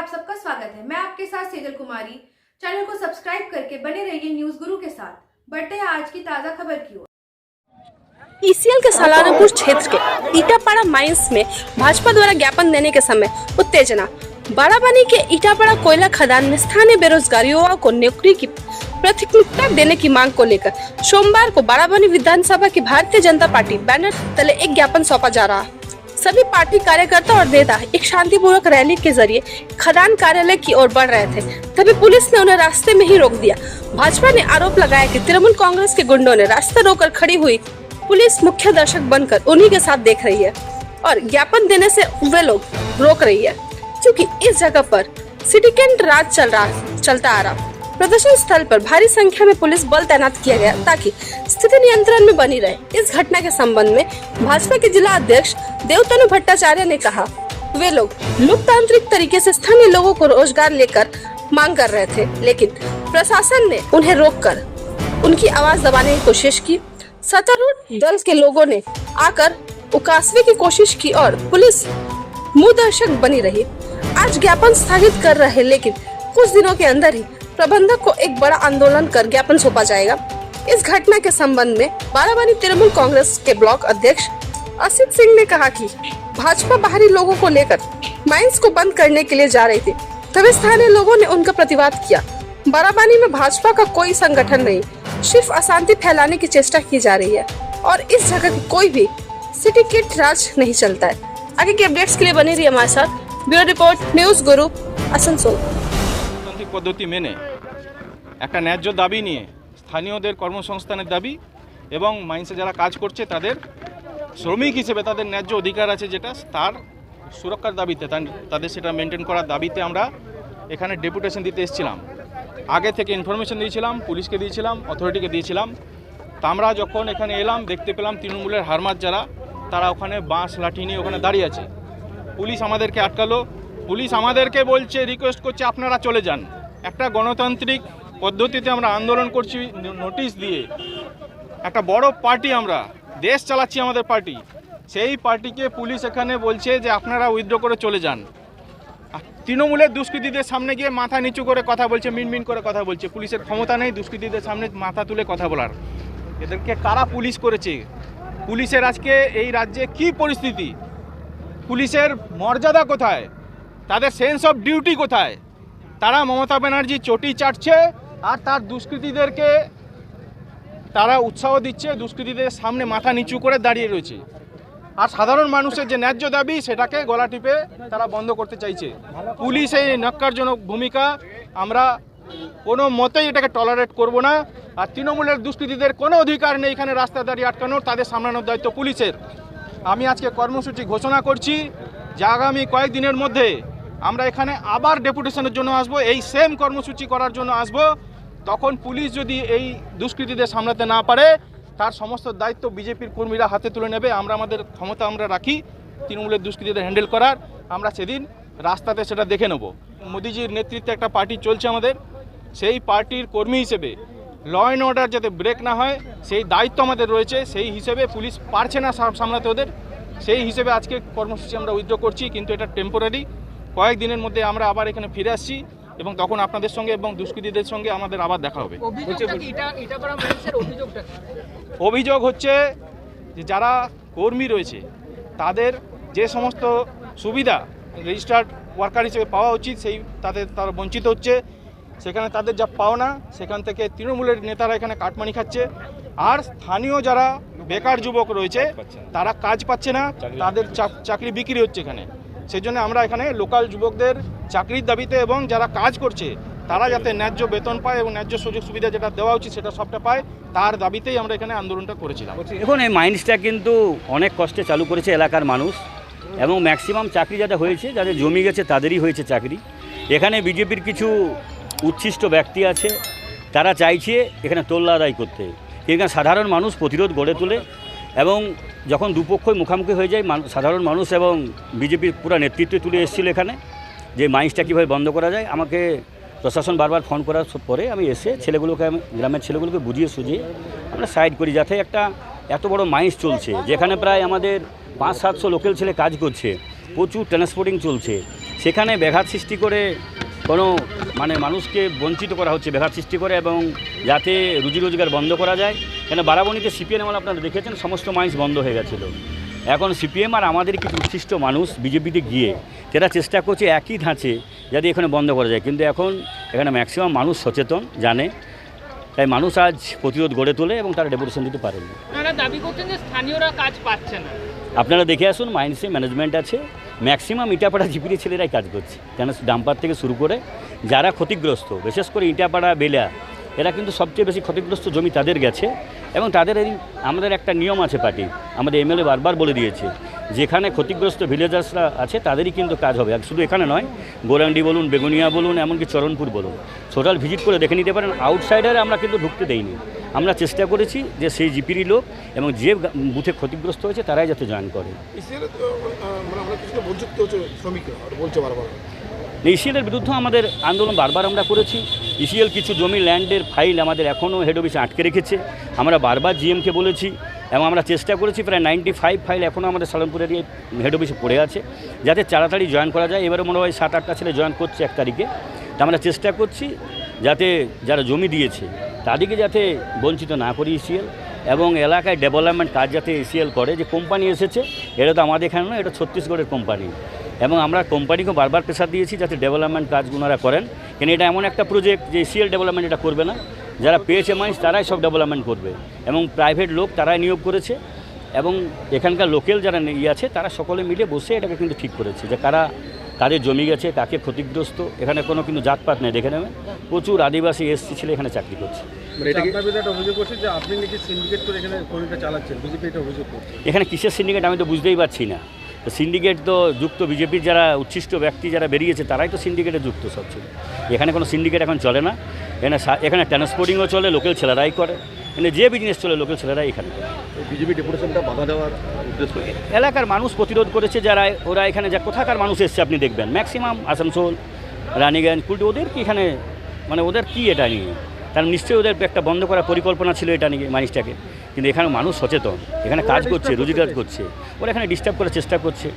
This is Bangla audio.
आप सबका स्वागत है। मैं आपके साथ सेजल कुमारी। चैनल को सब्सक्राइब करके बने रहिए न्यूज गुरु के साथ। बढ़ते हैं आज की ताजा खबर की ओर। ईसीएल के सालानापुर क्षेत्र के ईटापाड़ा माइंस में भाजपा द्वारा ज्ञापन देने के समय उत्तेजना। बाराबनी के ईटापाड़ा कोयला खदान में स्थानीय बेरोजगार युवाओं को नौकरी की प्राथमिकता देने की मांग को लेकर सोमवार को बाराबनी विधानसभा की भारतीय जनता पार्टी बैनर तले एक ज्ञापन सौंपा जा रहा है। सभी पार्टी कार्यकर्ता और नेता एक शांतिपूर्वक रैली के जरिए खदान कार्यालय की ओर बढ़ रहे थे, तभी पुलिस ने उन्हें रास्ते में ही रोक दिया। भाजपा ने आरोप लगाया कि तृणमूल कांग्रेस के गुंडों ने रास्ता रोककर खड़ी हुई पुलिस मुख्य दर्शक बनकर उन्हीं के साथ देख रही है और ज्ञापन देने से वे लोग रोक रही है, क्योंकि इस जगह पर सिटी कैंट राज चलता आ रहा। प्रदर्शन स्थल पर भारी संख्या में पुलिस बल तैनात किया गया ताकि स्थिति नियंत्रण में बनी रहे। इस घटना के संबंध में भाजपा के जिला अध्यक्ष देवतनु भट्टाचार्य ने कहा, वे लोग लोकतांत्रिक तरीके से स्थानीय लोगों को रोजगार लेकर मांग कर रहे थे, लेकिन प्रशासन ने उन्हें रोककर उनकी आवाज दबाने की कोशिश की। सत्तारूढ़ दल के लोगों ने आकर उकासने की कोशिश की और पुलिस मुंह दर्शक बनी रही। आज ज्ञापन स्थगित कर रहे, लेकिन कुछ दिनों के अंदर ही प्रबंधक को एक बड़ा आंदोलन कर ज्ञापन सौंपा जाएगा। इस घटना के संबंध में बाराबनी तृणमूल कांग्रेस के ब्लॉक अध्यक्ष असित सिंह ने कहा कि भाजपा बाहरी लोगों को लेकर माइंस को बंद करने के लिए जा रही थी, तभी स्थानीय लोगों ने उनका प्रतिवाद किया। बाराबनी में भाजपा का कोई संगठन नहीं, सिर्फ अशांति फैलाने की चेष्टा की जा रही है और इस जगह की कोई भी सिटी किट राज नहीं चलता है। आगे के अपडेट्स के लिए बने रहिए हमारे साथ। ब्यूरो रिपोर्ट, न्यूज गुरु, आसनसोल। পদ্ধতি মেনে একটা ন্যায্য দাবি নিয়ে স্থানীয়দের কর্মসংস্থানের দাবি এবং মাইন্সে যারা কাজ করছে তাদের শ্রমিক হিসেবে তাদের ন্যায্য অধিকার আছে যেটা তার সুরক্ষার দাবিতে তাদের সেটা মেনটেন করার দাবিতে আমরা এখানে ডেপুটেশন দিতে এসেছিলাম। আগে থেকে ইনফরমেশন দিয়েছিলাম, পুলিশকে দিয়েছিলাম, অথরিটিকে দিয়েছিলাম। তা আমরা যখন এখানে এলাম দেখতে পেলাম তৃণমূলের হারমাত যারা তারা ওখানে বাঁশ লাঠি নিয়ে ওখানে দাঁড়িয়ে আছে। পুলিশ আমাদেরকে আটকালো, পুলিশ আমাদেরকে বলছে, রিকোয়েস্ট করছে আপনারা চলে যান। একটা গণতান্ত্রিক পদ্ধতিতে আমরা আন্দোলন করছি নোটিশ দিয়ে। একটা বড় পার্টি, আমরা দেশ চালাচ্ছি, আমাদের পার্টি, সেই পার্টিকে পুলিশ এখানে বলছে যে আপনারা উইথড্র করে চলে যান। তৃণমূলের দুষ্কৃতীদের সামনে গিয়ে মাথা নিচু করে কথা বলছে, মিনমিন করে কথা বলছে। পুলিশের ক্ষমতা নেই দুষ্কৃতীদের সামনে মাথা তুলে কথা বলার। এদেরকে কারা পুলিশ করেছে? পুলিশের আজকে এই রাজ্যে কি পরিস্থিতি? পুলিশের মর্যাদা কোথায়? তাদের সেন্স অফ ডিউটি কোথায়? তারা মমতা ব্যানার্জি চটি চাটছে আর তার দুষ্কৃতীদেরকে তারা উৎসাহ দিচ্ছে, দুষ্কৃতীদের সামনে মাথা নিচু করে দাঁড়িয়ে রয়েছে। আর সাধারণ মানুষের যে ন্যায্য দাবি সেটাকে গলা টিপে তারা বন্ধ করতে চাইছে। পুলিশ এই ন্যক্কারজনক ভূমিকা আমরা কোনো মতেই এটাকে টলারেট করব না। আর তৃণমূলের দুষ্কৃতীদের কোনো অধিকার নেই এখানে রাস্তা দাঁড়িয়ে আটকানোর, তাদের সামলানোর দায়িত্ব পুলিশের। আমি আজকে কর্মসূচি ঘোষণা করছি যে আগামী কয়েকদিনের মধ্যে আমরা এখানে আবার ডেপুটেশনের জন্য আসব, এই সেম কর্মসূচি করার জন্য আসব। তখন পুলিশ যদি এই দুষ্কৃতীদের সামলাতে না পারে তার সমস্ত দায়িত্ব বিজেপির কর্মীরা হাতে তুলে নেবে। আমরা আমাদের ক্ষমতা আমরা রাখি তৃণমূলের দুষ্কৃতীদের হ্যান্ডেল করার, আমরা সেদিন রাস্তাতে সেটা দেখে নেব। মোদিজির নেতৃত্বে একটা পার্টি চলছে আমাদের, সেই পার্টির কর্মী হিসেবে ল অ্যান্ড অর্ডার যাতে ব্রেক না হয় সেই দায়িত্ব আমাদের রয়েছে। সেই হিসেবে পুলিশ পারছে না সামলাতে ওদের, সেই হিসেবে আজকে কর্মসূচি আমরা উইথড্র করছি। কিন্তু এটা টেম্পোরারি, কয়েকদিনের মধ্যে আমরা আবার এখানে ফিরে আসছি এবং তখন আপনাদের সঙ্গে এবং দুষ্কৃতীদের সঙ্গে আমাদের আবার দেখা হবে। অভিযোগ হচ্ছে যে যারা কর্মী রয়েছে তাদের যে সমস্ত সুবিধা রেজিস্টার্ড ওয়ার্কার হিসেবে পাওয়া উচিত তারা বঞ্চিত হচ্ছে। সেখানে তাদের যা পাওনা সেখান থেকে তৃণমূলের নেতারা এখানে কাটমানি খাচ্ছে। আর স্থানীয় যারা বেকার যুবক রয়েছে তারা কাজ পাচ্ছে না, তাদের চাকরি বিক্রি হচ্ছে এখানে। সেই জন্য আমরা এখানে লোকাল যুবকদের চাকরির দাবিতে এবং যারা কাজ করছে তারা যাতে ন্যায্য বেতন পায় এবং ন্যায্য সুযোগ সুবিধা যেটা দেওয়া উচিত সেটা সবটা পায়, তার দাবিতেই আমরা এখানে আন্দোলনটা করেছিলাম। এখন এই মাইন্সটা কিন্তু অনেক কষ্টে চালু করেছে এলাকার মানুষ এবং ম্যাক্সিমাম চাকরি যাদের হয়েছে, যাদের জমি গেছে তাদেরই হয়েছে চাকরি। এখানে বিজেপির কিছু উচ্ছিষ্ট ব্যক্তি আছে, তারা চাইছে এখানে তোল্লা আদায় করতে। এখানে সাধারণ মানুষ প্রতিরোধ গড়ে তোলে এবং যখন দুপক্ষই মুখোমুখি হয়ে যায় সাধারণ মানুষ এবং বিজেপির পুরো নেতৃত্ব তুলে এসেছিল এখানে যে মাইন্সটা কীভাবে বন্ধ করা যায়। আমাকে প্রশাসন বারবার ফোন করার পরে আমি এসে গ্রামের ছেলেগুলোকে বুঝিয়ে সুঝিয়ে আমরা সাইড করি, যাতে একটা এত বড় মাইন্স চলছে যেখানে প্রায় আমাদের 500-700 লোকাল ছেলে কাজ করছে, প্রচুর ট্রান্সপোর্টিং চলছে, সেখানে ব্যাঘাত সৃষ্টি করে কোনো মানে মানুষকে বঞ্চিত করা হচ্ছে, ব্যাঘাত সৃষ্টি করে, এবং যাতে রুজি রোজগার বন্ধ করা যায়। কেন বারাবণীতে সিপিএম আমল আপনারা দেখেছেন, সমস্ত মাইন্স বন্ধ হয়ে গেছিলো। এখন সিপিএম আর আমাদের কিছু উচ্ছিষ্ট মানুষ বিজেপিতে গিয়ে তারা চেষ্টা করছে একই ধাঁচে যাতে এখানে বন্ধ করা যায়, কিন্তু এখন এখানে ম্যাক্সিমাম মানুষ সচেতন, জানে, তাই মানুষ আজ প্রতিরোধ গড়ে তোলে এবং তারা ডেপুটেশন দিতে পারেনি। আপনারা দাবি করছেন যে স্থানীয়রা কাজ পাচ্ছে না। আপনারা দেখে আসুন, মাইন্সে ম্যানেজমেন্ট আছে, ম্যাক্সিমাম ইটাপাড়া জিপির ছেলেরাই কাজ করছে। কেন ডাম্পার থেকে শুরু করে যারা ক্ষতিগ্রস্ত, বিশেষ করে ইটাপাড়া বেলা, এরা কিন্তু সবচেয়ে বেশি ক্ষতিগ্রস্ত জমি তাদের গেছে। এবং তাদের আমাদের একটা নিয়ম আছে পার্টি, আমাদের এমএলএ বারবার বলে দিয়েছে, যেখানে ক্ষতিগ্রস্ত ভিলেজার্সরা আছে তাদেরই কিন্তু কাজ হবে। আর শুধু এখানে নয়, গোরান্ডি বলুন, বেগুনিয়া বলুন, এমনকি চরণপুর বলুন, টোটাল ভিজিট করে দেখে নিতে পারেন। আউটসাইডারে আমরা কিন্তু ঢুকতে দেইনি। আমরা চেষ্টা করেছি যে সেই জিপিরই লোক এবং যে বুথে ক্ষতিগ্রস্ত হয়েছে তারাই যাতে জয়েন করে। ইসিএলের বিরুদ্ধে আমাদের আন্দোলন বারবার আমরা করেছি। ইসিএল কিছু জমি ল্যান্ডের ফাইল আমাদের এখনও হেড অফিসে আটকে রেখেছে। আমরা বারবার জিএমকে বলেছি এবং আমরা চেষ্টা করেছি, প্রায় 95 ফাইল এখনও আমাদের সালনপুরের হেড অফিসে পড়ে আছে, যাতে তাড়াতাড়ি জয়েন করা যায়। এবারে মনে হয় 7-8টা ছেলে জয়েন করছে 1 তারিখে। তা আমরা চেষ্টা করছি যাতে যারা জমি দিয়েছে তাদেরকে যাতে বঞ্চিত না করি ইসিএল, এবং এলাকায় ডেভেলপমেন্ট কাজ যাতে ইসিএল করে। যে কোম্পানি এসেছে, এটা তো আমাদের এখানে নয়, এটা ছত্তিশগড়ের কোম্পানি, এবং আমরা কোম্পানিকে বারবার প্রেসার দিয়েছি যাতে ডেভেলপমেন্ট কাজগুলোরা করেন। কেন এটা এমন একটা প্রজেক্ট যে ইসিএল ডেভেলপমেন্ট এটা করবে না, যারা পেয়েছে মাইন্স তারাই সব ডেভেলপমেন্ট করবে, এবং প্রাইভেট লোক তারাই নিয়োগ করেছে। এবং এখানকার লোকাল যারা আছে তারা সকলে মিলে বসে এটাকে কিন্তু ঠিক করেছে যে কাদের জমি গেছে, কাকে ক্ষতিগ্রস্ত। এখানে কোনো কিন্তু জাতপাত নেই, দেখে নেবেন প্রচুর আদিবাসী এসসি ছেলে এখানে চাকরি করছে। এখানে কিসের সিন্ডিকেট আমি তো বুঝতেই পারছি না। তো সিন্ডিকেট তো যুক্ত বিজেপির যারা উচ্ছিষ্ট ব্যক্তি যারা বেরিয়েছে তারাই তো সিন্ডিকেটে যুক্ত সব ছিল। এখানে কোনো সিন্ডিকেট এখন চলে না। এখানে ট্রান্সপোর্টিংও চলে, লোকাল ছেলেরাই করে। মানে যে বিজনেস চলে লোকাল ছেলেরাই এখানে করে। বিজেপি ডেপুটেশনটা বাধা দেওয়ার উদ্দেশ্য এলাকার মানুষ প্রতিরোধ করেছে, যারা ওরা এখানে যা কোথাকার মানুষ এসছে আপনি দেখবেন, ম্যাক্সিমাম আসানসোল, রানীগঞ্জ, কুলটি, ওদের কি এখানে মানে ওদের কি এটা নিয়ে, তার নিশ্চয়ই ওদের একটা বন্ধ করার পরিকল্পনা ছিল এটা নিয়ে মাইন্সটাকে। কিন্তু এখানে মানুষ সচেতন, এখানে কাজ করছে, রোজগার করছে, ওরা এখানে ডিস্টার্ব করার চেষ্টা করছে।